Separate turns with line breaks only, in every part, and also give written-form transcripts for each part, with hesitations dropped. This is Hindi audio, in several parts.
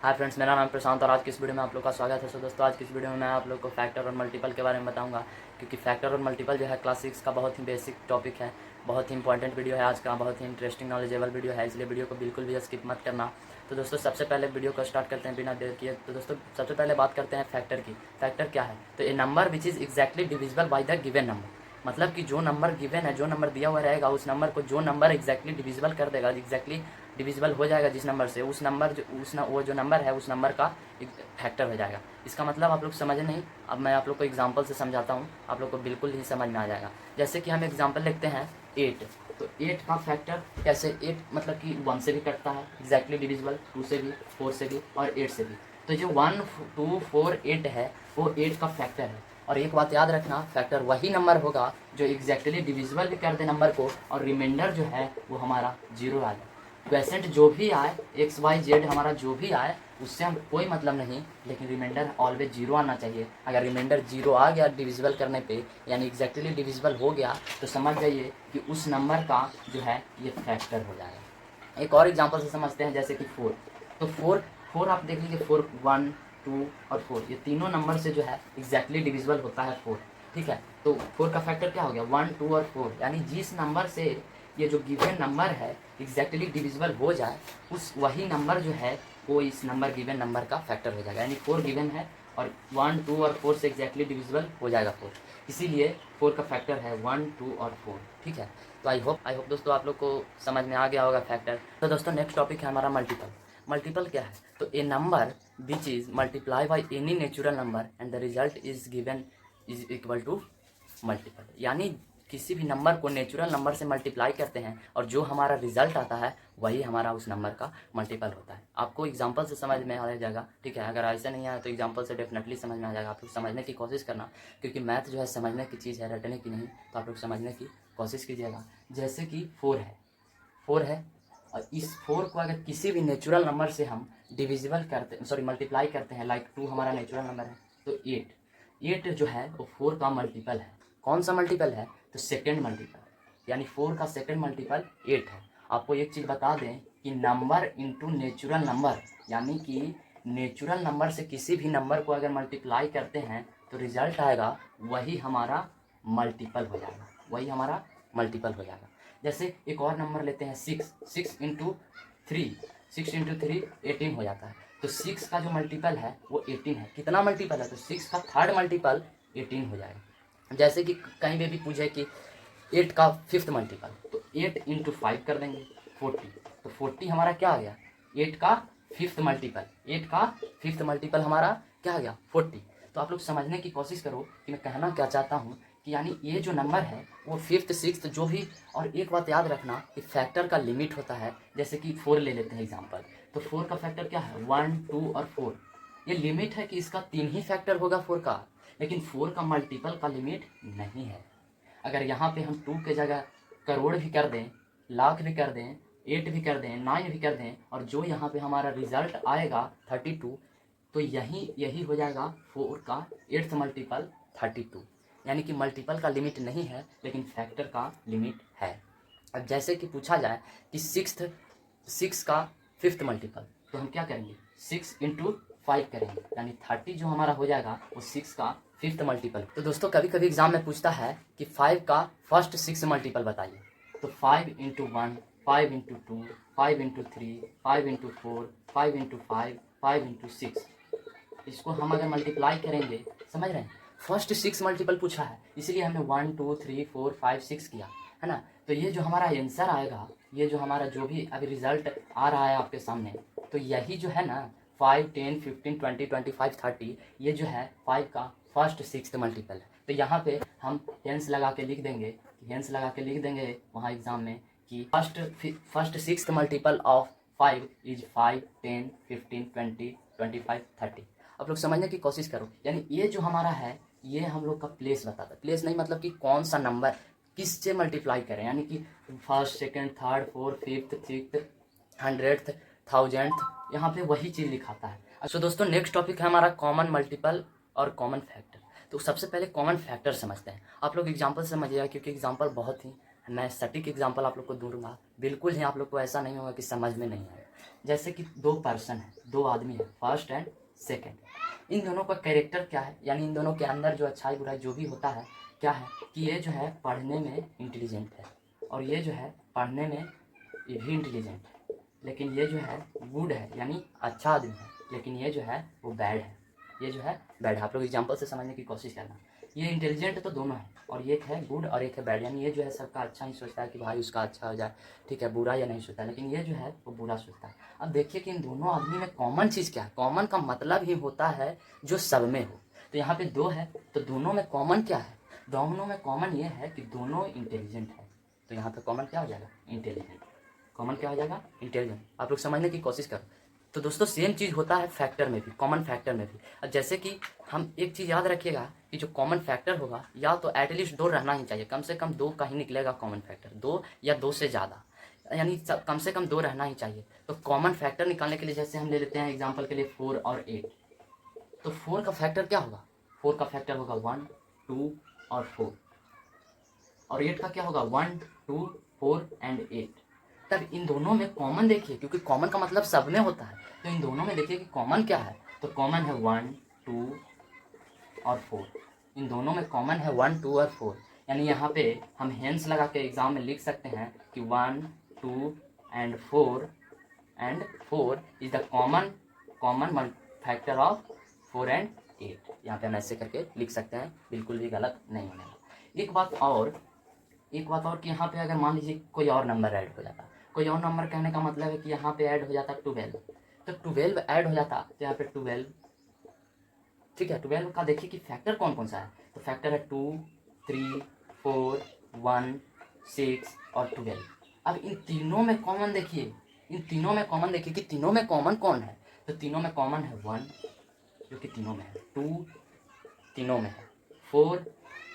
हाय फ्रेंड्स, मेरा नाम प्रशांत और आज की इस वीडियो में आप लोग का स्वागत है। सो दोस्तों, आज की इस वीडियो में मैं आप लोग को फैक्टर और मल्टीपल के बारे में बताऊंगा, क्योंकि फैक्टर और मल्टीपल जो है क्लास 6 का बहुत ही बेसिक टॉपिक है। बहुत ही इंपॉर्टेंट वीडियो है आज का, बहुत ही इंटरेस्टिंग नॉलेजेबल वीडियो है, इसलिए वीडियो को बिल्कुल भी स्किप मत करना। तो दोस्तों, सबसे पहले वीडियो को स्टार्ट करते हैं बिना देर किए। तो दोस्तों, सबसे पहले बात करते हैं फैक्टर की। फैक्टर क्या है? तो a number which is exactly divisible by the given number. मतलब कि जो नंबर गिवन है, जो नंबर दिया हुआ रहेगा, उस नंबर को जो नंबर एक्जैक्टली डिविजिबल कर देगा, एक्जैक्टली डिविजिबल हो जाएगा जिस नंबर से, उस नंबर वो जो नंबर है उस नंबर का फैक्टर हो जाएगा। इसका मतलब आप लोग समझे नहीं? अब मैं आप लोग को एग्जांपल से समझाता हूँ, आप लोग को बिल्कुल ही समझ में आ जाएगा। जैसे कि हम एग्जांपल लिखते हैं 8। तो 8 का फैक्टर कैसे? 8 मतलब कि 1 से भी कटता है, एक्जैक्टली डिविजिबल, 2 से भी, 4 से भी और 8 से भी। तो जो 1 2 4 8 है वो 8 का फैक्टर है। और एक बात याद रखना, फैक्टर वही नंबर होगा जो एग्जैक्टली डिविजिबल भी कर दे नंबर को और रिमाइंडर जो है वो हमारा 0 आ जाए। क्वेश्चन जो भी आए, एक्स वाई जेड हमारा जो भी आए, उससे हम कोई मतलब नहीं, लेकिन रिमाइंडर ऑलवेज 0 आना चाहिए। अगर रिमाइंडर 0 आ गया डिविजिबल करने पे, यानी एग्जैक्टली डिविजिबल हो गया, तो समझ जाइए कि उस नंबर का जो है ये फैक्टर हो जाएगा। एक और एग्जांपल से समझते हैं, जैसे कि 4। तो 4 आप देख लीजिए, 4 1 2 और 4 ये तीनों नंबर से जो है एग्जैक्टली डिविजिबल होता है 4। ठीक है, तो 4 का फैक्टर क्या हो गया? 1 2 और 4, यानी जिस नंबर से ये जो गिवन नंबर है एग्जैक्टली डिविजिबल हो जाए, उस वही नंबर जो है वो इस नंबर गिवन नंबर का फैक्टर हो जाएगा। यानी 4 गिवन है और 1 2 और 4 से एग्जैक्टली डिविजिबल हो जाएगा 4, इसीलिए 4 का फैक्टर है 1 2 और 4। ठीक है, तो आई होप दोस्तों आप लोग को समझ में आ गया होगा फैक्टर। तो दोस्तों, नेक्स्ट टॉपिक है हमारा मल्टीपल। मल्टीपल क्या है? तो a number which is multiply by any natural number and the result is given is equal to multiple. यानी किसी भी नंबर को नेचुरल नंबर से मल्टीप्लाई करते हैं और जो हमारा रिजल्ट आता है वही हमारा उस नंबर का मल्टीपल होता है। आपको एग्जांपल से समझ में आ जाएगा। ठीक है, अगर ऐसा नहीं आया तो एग्जांपल से डेफिनेटली समझ में आ जाएगा। आप लोग समझने की कोशिश करना, क्योंकि मैथ जो है समझने की चीज़ है, रटने की नहीं। तो आप लोग समझने की कोशिश कीजिएगा। जैसे कि 4 है और इस 4 को अगर किसी भी नेचुरल नंबर से हम डिविजिबल करते, सॉरी मल्टीप्लाई करते हैं, लाइक 2 हमारा नेचुरल नंबर है, तो 8 जो है वो 4 का मल्टीपल है। कौन सा मल्टीपल है? तो सेकेंड मल्टीपल, यानी 4 का सेकेंड मल्टीपल 8 है। आपको एक चीज़ बता दें कि नंबर इंटू नेचुरल नंबर, यानी कि नेचुरल नंबर से किसी भी नंबर को अगर मल्टीप्लाई करते हैं तो रिजल्ट आएगा वही हमारा मल्टीपल हो जाएगा, वही हमारा मल्टीपल हो जाएगा। जैसे एक और नंबर लेते हैं 6 इंटू 3, 18 हो जाता है। तो 6 का जो मल्टीपल है वो 18 है। कितना मल्टीपल है? तो 6 का थर्ड मल्टीपल 18 हो जाएगा। जैसे कि कहीं भी पूछे कि 8 का फिफ्थ मल्टीपल, तो 8 इंटू 5 कर देंगे 40। तो 40 हमारा क्या आ गया? 8 का फिफ्थ मल्टीपल। 8 का फिफ्थ मल्टीपल हमारा क्या आ गया? 40। तो आप लोग समझने की कोशिश करो कि मैं कहना क्या चाहता हूँ, कि यानी ये जो नंबर है वो फिफ्थ सिक्स्थ जो भी। और एक बात याद रखना कि फैक्टर का लिमिट होता है। जैसे कि 4 ले लेते हैं एग्जांपल, तो 4 का फैक्टर क्या है? 1 2 और 4। ये लिमिट है कि इसका 3 ही फैक्टर होगा 4 का, लेकिन 4 का मल्टीपल का लिमिट नहीं है। अगर यहाँ पे हम 2 के जगह करोड़ भी कर दें, लाख भी कर दें, 8 भी कर दें, 9 भी कर दें, और जो यहाँ पे हमारा रिजल्ट आएगा 32, तो यही हो जाएगा 4 का एट्थ मल्टीपल 32। यानी कि मल्टीपल का लिमिट नहीं है, लेकिन फैक्टर का लिमिट है। अब जैसे कि पूछा जाए कि 6 का फिफ्थ मल्टीपल, तो हम क्या करेंगे? 6 इंटू 5 करेंगे, यानी 30 जो हमारा हो जाएगा वो 6 का फिफ्थ मल्टीपल। तो दोस्तों, कभी कभी एग्जाम में पूछता है कि 5 का फर्स्ट 6 मल्टीपल बताइए। तो 5 into 1, 5 into 2, 5 into 3, 5 into 4, 5 into 5, 5 into 6। इसको हम अगर मल्टीप्लाई करेंगे, समझ रहे हैं, फर्स्ट 6 मल्टीपल पूछा है, इसलिए हमने 1 2 3 4 5 6 किया है ना। तो ये जो हमारा आंसर आएगा, ये जो हमारा जो भी अभी रिजल्ट आ रहा है आपके सामने, तो यही जो है ना 5 10 15 20 25 30, ये जो है 5 का फर्स्ट 6 मल्टीपल है। तो यहाँ पे हम हेंस लगा के लिख देंगे, वहाँ एग्जाम में कि फर्स्ट 6 मल्टीपल ऑफ 5 इज 5 10 15 20 25 30। आप लोग समझने की कोशिश करो, यानी ये जो हमारा है ये हम लोग का प्लेस बताता है। प्लेस नहीं मतलब कि कौन सा नंबर किससे मल्टीप्लाई करें, यानी कि first second third fourth fifth sixth hundredth thousandth, यहाँ पे वही चीज़ लिखाता है। सो दोस्तों, नेक्स्ट टॉपिक है हमारा कॉमन मल्टीपल और कॉमन फैक्टर। तो सबसे पहले कॉमन फैक्टर समझते हैं। आप लोग एग्जाम्पल समझिएगा, क्योंकि एग्जाम्पल बहुत ही, मैं सटीक एग्जाम्पल आप लोग को दूंगा, बिल्कुल ही आप लोग को ऐसा नहीं होगा कि समझ में नहीं आए। जैसे कि दो पर्सन है, दो आदमी है, फर्स्ट एंड सेकंड, इन दोनों का कैरेक्टर क्या है, यानी इन दोनों के अंदर जो अच्छाई बुराई जो भी होता है क्या है कि ये जो है पढ़ने में इंटेलिजेंट है और ये जो है पढ़ने में ये भी इंटेलिजेंट है, लेकिन ये जो है गुड है यानी अच्छा आदमी है, लेकिन ये जो है वो बैड है, ये जो है बैड है। आप लोग एग्जाम्पल से समझने की कोशिश करना। ये इंटेलिजेंट तो दोनों है और एक है गुड और एक है बैड, यानी ये जो है सबका अच्छा ही सोचता है कि भाई उसका अच्छा हो जाए, ठीक है, बुरा या नहीं सोचता, लेकिन ये जो है वो बुरा सोचता है। अब देखिए कि इन दोनों आदमी में कॉमन चीज़ क्या है। कॉमन का मतलब ही होता है जो सब में हो। तो यहाँ पे दो है तो दोनों में कॉमन क्या है, दोनों में कॉमन ये है कि दोनों इंटेलिजेंट है। तो यहाँ पे कॉमन क्या हो जाएगा, इंटेलिजेंट। कॉमन क्या हो जाएगा, इंटेलिजेंट। आप लोग समझने की कोशिश करो। तो दोस्तों सेम चीज़ होता है फैक्टर में भी, कॉमन फैक्टर में भी। अब जैसे कि हम एक चीज़ याद रखिएगा कि जो कॉमन फैक्टर होगा या तो एटलीस्ट दो रहना ही चाहिए, कम से कम दो का ही निकलेगा कॉमन फैक्टर, दो या दो से ज़्यादा, यानी कम से कम दो रहना ही चाहिए। तो कॉमन फैक्टर निकालने के लिए जैसे हम ले लेते हैं एग्जाम्पल के लिए 4 और 8, तो 4 का फैक्टर क्या होगा, 4 का फैक्टर होगा 1, 2 और 4, और 8 का क्या होगा 1, 2, 4 एंड 8। तब इन दोनों में कॉमन देखिए, क्योंकि कॉमन का मतलब सब में होता है, तो इन दोनों में देखिए कि कॉमन क्या है। तो कॉमन है 1, 2 और 4। इन दोनों में कॉमन है 1, 2 और 4, यानी यहाँ पे हम हेंस लगा के एग्जाम में लिख सकते हैं कि 1, 2 and 4 is the common factor of 4 and 8। यहाँ पे हम ऐसे करके लिख सकते हैं, बिल्कुल भी गलत नहीं होगा। एक बात और कि यहाँ पे अगर मान लीजिए कोई और नंबर ऐड हो जाता, कोई और नंबर कहने का मतलब है कि यहाँ पे ऐड हो जाता 12, तो 12 ऐड हो जाता, तो यहाँ पे 12, ठीक है। 12 का देखिए कि फैक्टर कौन कौन सा है, तो फैक्टर है 2, 3, 4, 1, 6 और 12। अब इन तीनों में कॉमन देखिए, कि तीनों में कॉमन कौन है, तो तीनों में कॉमन है 1 जो कि तीनों में है, 2 तीनों में है, 4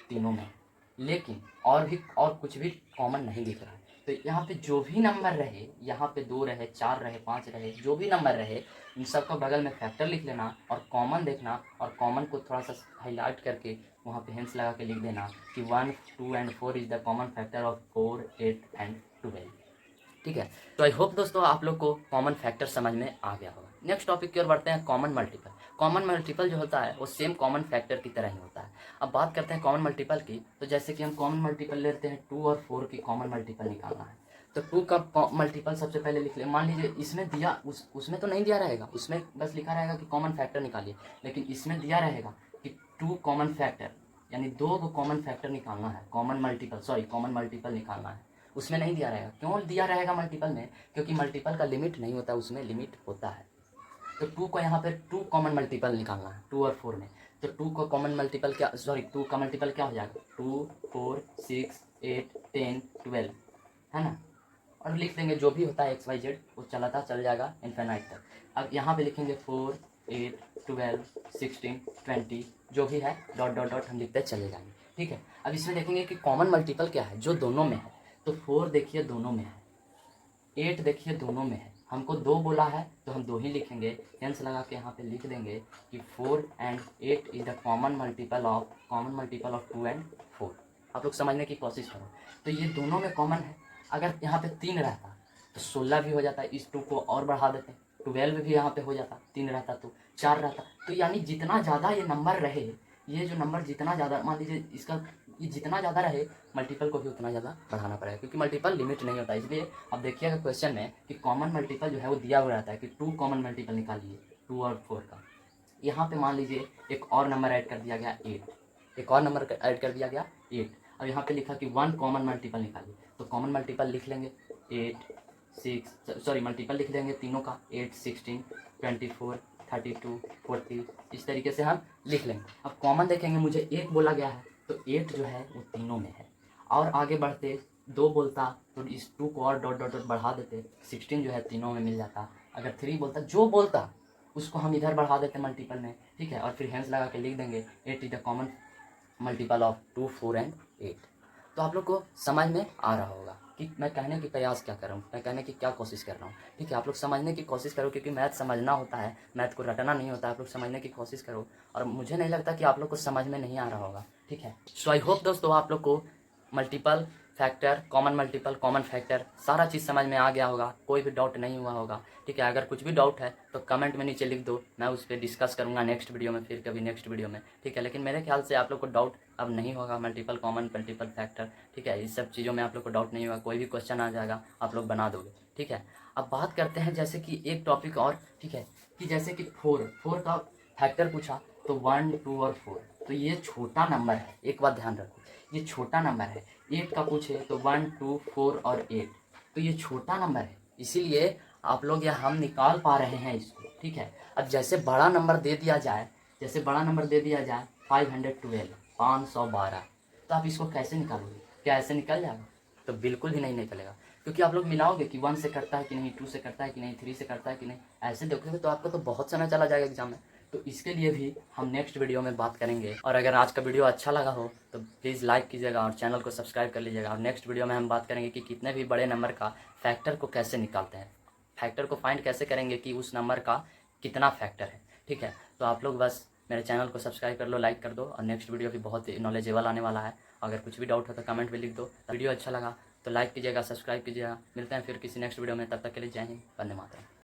तीनों में है, लेकिन और कुछ भी कॉमन नहीं दिख रहा है। तो यहाँ पे जो भी नंबर रहे, यहाँ पे 2 रहे, 4 रहे, 5 रहे, जो भी नंबर रहे, इन सब का बगल में फैक्टर लिख लेना और कॉमन देखना, और कॉमन को थोड़ा सा हाईलाइट करके वहाँ पे हेंस लगा के लिख देना कि 1, 2 and 4 is the common factor of 4, 8 and 12। ठीक है, तो आई होप दोस्तों आप लोग को कॉमन फैक्टर समझ में आ गया होगा। नेक्स्ट टॉपिक की ओर बढ़ते हैं, कॉमन मल्टीपल। कॉमन मल्टीपल जो होता है वो सेम कॉमन फैक्टर की तरह ही होता है। अब बात करते हैं कॉमन मल्टीपल की, तो जैसे कि हम कॉमन मल्टीपल लेते हैं 2 और 4 की कॉमन मल्टीपल निकालना है, तो 2 का मल्टीपल सबसे पहले लिख ले। मान लीजिए इसमें दिया, उसमें तो नहीं दिया रहेगा, उसमें बस लिखा रहेगा कि कॉमन फैक्टर निकालिए, लेकिन इसमें दिया रहेगा कि 2 कॉमन फैक्टर, यानी 2 को कॉमन फैक्टर निकालना है, कॉमन मल्टीपल निकालना है। उसमें नहीं दिया रहेगा, क्यों दिया रहेगा मल्टीपल में, क्योंकि मल्टीपल का लिमिट नहीं होता, उसमें लिमिट होता है। तो 2 को यहाँ पे 2 कॉमन मल्टीपल निकालना है 2 और 4 में, तो 2 का कॉमन मल्टीपल क्या, 2 का मल्टीपल क्या हो जाएगा, 2, 4, 6, 8, 10, 12, है ना। और लिख देंगे जो भी होता है XYZ, वो चल जाएगा इन्फिनाइट तक। अब यहाँ पे लिखेंगे 4, 8, 12, 16, 20, जो भी है डॉट डॉट डॉट हम लिखते चले जाएंगे, ठीक है। अब इसमें देखेंगे कि कॉमन मल्टीपल क्या है जो दोनों में है, तो 4 देखिए दोनों में है, 8 देखिए दोनों में है, हमको 2 बोला है तो हम 2 ही लिखेंगे, हेंस लगा के यहाँ पे लिख देंगे कि 4 and 8 is the common multiple of 2 and 4। आप लोग समझने की कोशिश करो, तो ये दोनों में कॉमन है। अगर यहाँ पे 3 रहता तो 16 भी हो जाता, इस 2 को और बढ़ा देते, 12 भी यहाँ पे हो जाता, 3 रहता तो 4 रहता। तो यानी जितना ज़्यादा ये नंबर रहे, ये जो नंबर जितना ज़्यादा, मान लीजिए इसका ये जितना ज़्यादा रहे, मल्टीपल को भी उतना ज़्यादा बढ़ाना पड़ेगा, क्योंकि मल्टीपल लिमिट नहीं होता। इसलिए अब देखिएगा क्वेश्चन में कि कॉमन मल्टीपल जो है वो दिया हुआ रहता है कि 2 कॉमन मल्टीपल निकालिए 2 और 4 का। यहाँ पे मान लीजिए एक और नंबर ऐड कर दिया गया 8, एक और नंबर ऐड कर दिया गया 8। अब यहाँ पे लिखा कि 1 कॉमन मल्टीपल निकालिए, तो कॉमन मल्टीपल लिख लेंगे मल्टीपल लिख देंगे तीनों का, 8, 16, 24, 32, 40, इस तरीके से हम लिख लेंगे। अब कॉमन देखेंगे, मुझे 1 बोला गया है तो 8 जो है वो तीनों में है, और आगे बढ़ते 2 बोलता तो इस 2 को और डॉट डॉट डॉट बढ़ा देते, 16 जो है तीनों में मिल जाता। अगर 3 बोलता, जो बोलता उसको हम इधर बढ़ा देते मल्टीपल में, ठीक है, और फिर हेंस लगा के लिख देंगे 8 is the common multiple of 2, 4 and 8। तो आप लोग को समझ में आ रहा होगा कि मैं कहने की प्रयास क्या कर रहा हूँ, मैं कहने की क्या कोशिश कर रहा हूँ, ठीक है। आप लोग समझने की कोशिश करो, क्योंकि मैथ समझना होता है, मैथ को रटना नहीं होता। आप लोग समझने की कोशिश करो, और मुझे नहीं लगता कि आप लोग को समझ में नहीं आ रहा होगा, ठीक है। सो आई होप दोस्तों आप लोग को multiple factor, common multiple, common factor, सारा चीज़ समझ में आ गया होगा, कोई भी डाउट नहीं हुआ होगा। ठीक है, अगर कुछ भी डाउट है तो कमेंट में नीचे लिख दो, मैं उस पर डिस्कस करूँगा नेक्स्ट वीडियो में, फिर कभी नेक्स्ट वीडियो में। ठीक है, लेकिन मेरे ख्याल से आप लोग को डाउट अब नहीं होगा मल्टीपल, कॉमन, मल्टीपल फैक्टर। ठीक है, इस सब चीज़ों में आप लोग को डाउट नहीं होगा, कोई भी क्वेश्चन आ जाएगा आप लोग बना दोगे। ठीक है, अब बात करते हैं जैसे कि एक टॉपिक और। ठीक है, कि जैसे कि फोर का फैक्टर पूछा तो 1, 2 और 4, तो ये छोटा नंबर है। एक बात ध्यान रखो, ये छोटा नंबर है। 8 का पूछे तो 1, 2, 4 और 8, तो ये छोटा नंबर है, इसीलिए आप लोग या हम निकाल पा रहे हैं इसको। ठीक है, अब जैसे बड़ा नंबर दे दिया जाए, 512, 512, तो आप इसको कैसे निकालोगे? क्या ऐसे निकल जाएगा? तो बिल्कुल ही नहीं निकलेगा, क्योंकि आप लोग मिलाओगे कि 1 से करता है कि नहीं, 2 से करता है कि नहीं, 3 से करता है कि नहीं, ऐसे देखोगे तो आपका तो बहुत समय चला जाएगा एग्जाम में। तो इसके लिए भी हम नेक्स्ट वीडियो में बात करेंगे। और अगर आज का वीडियो अच्छा लगा हो तो प्लीज़ लाइक कीजिएगा और चैनल को सब्सक्राइब कर लीजिएगा। और नेक्स्ट वीडियो में हम बात करेंगे कि कितने भी बड़े नंबर का फैक्टर को कैसे निकालते हैं, फैक्टर को फाइंड कैसे करेंगे कि उस नंबर का कितना फैक्टर है। ठीक है, तो आप लोग बस मेरे चैनल को सब्सक्राइब कर लो, लाइक कर दो, और नेक्स्ट वीडियो भी बहुत नॉलेजेबल आने वाला है। अगर कुछ भी डाउट हो तो कमेंट में लिख दो। वीडियो अच्छा लगा तो लाइक कीजिएगा, सब्सक्राइब कीजिएगा। मिलते हैं फिर किसी नेक्स्ट वीडियो में, तब तक के लिए जय हिंद, वंदे मातरम।